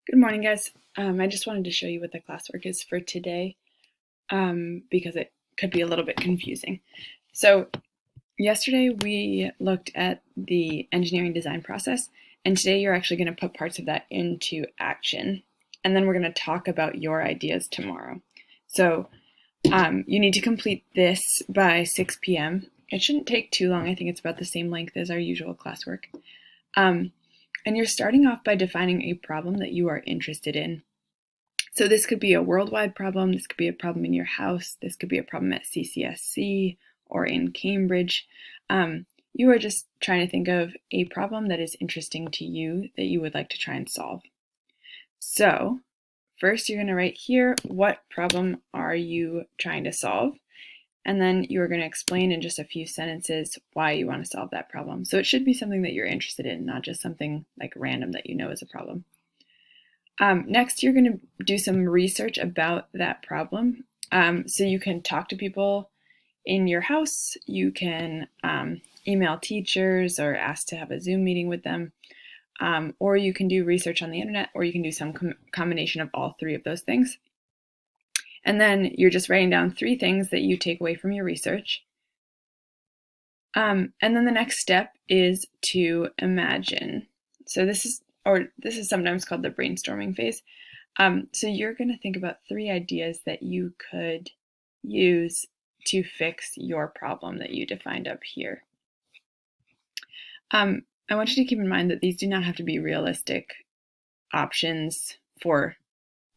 Good morning, guys. I just wanted to show you what the classwork is for today because it could be a little bit confusing. So yesterday we looked at the engineering design process, and today you're actually going to put parts of that into action. And then we're going to talk about your ideas tomorrow. So you need to complete this by 6 p.m. It shouldn't take too long. I think it's about the same length as our usual classwork. And you're starting off by defining a problem that you are interested in. So this could be a worldwide problem, this could be a problem in your house, this could be a problem at CCSC or in Cambridge. You are just trying to think of a problem that is interesting to you that you would like to try and solve. So first you're going to write here, what problem are you trying to solve? And then you are going to explain in just a few sentences why you want to solve that problem. So it should be something that you're interested in, not just something like random that you know is a problem. Next, you're going to do some research about that problem. So you can talk to people in your house, you can email teachers or ask to have a Zoom meeting with them, or you can do research on the internet, or you can do some combination of all three of those things. And then you're just writing down 3 things that you take away from your research. And then the next step is to imagine. So this is sometimes called the brainstorming phase. So you're going to think about 3 ideas that you could use to fix your problem that you defined up here. I want you to keep in mind that these do not have to be realistic options for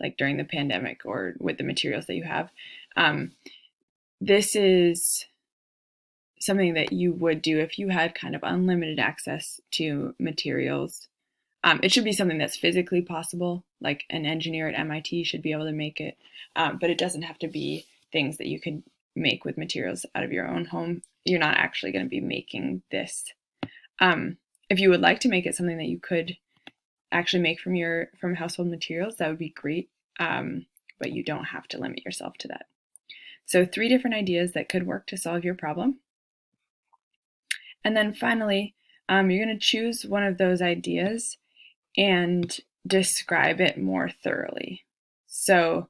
like during the pandemic or with the materials that you have. This is something that you would do if you had kind of unlimited access to materials. It should be something that's physically possible, like an engineer at MIT should be able to make it, but it doesn't have to be things that you could make with materials out of your own home. You're not actually going to be making this. If you would like to make it something that you could actually make from household materials, that would be great, but you don't have to limit yourself to that. So 3 different ideas that could work to solve your problem. And then finally, you're going to choose one of those ideas and describe it more thoroughly. So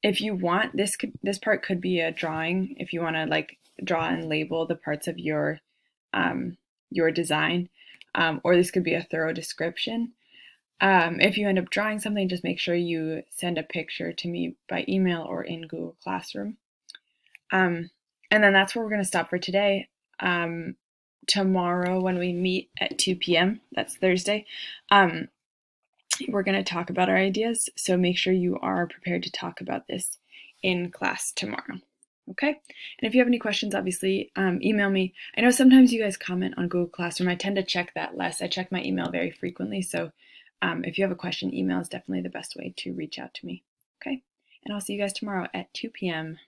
if you want, this part could be a drawing. If you want to like draw and label the parts of your design, or this could be a thorough description. If you end up drawing something, just make sure you send a picture to me by email or in Google Classroom. And then that's where we're going to stop for today. Tomorrow when we meet at 2 p.m., that's Thursday, we're going to talk about our ideas. So make sure you are prepared to talk about this in class tomorrow. Okay? And if you have any questions, obviously, email me. I know sometimes you guys comment on Google Classroom. I tend to check that less. I check my email very frequently. So if you have a question, email is definitely the best way to reach out to me. Okay? And I'll see you guys tomorrow at 2 p.m.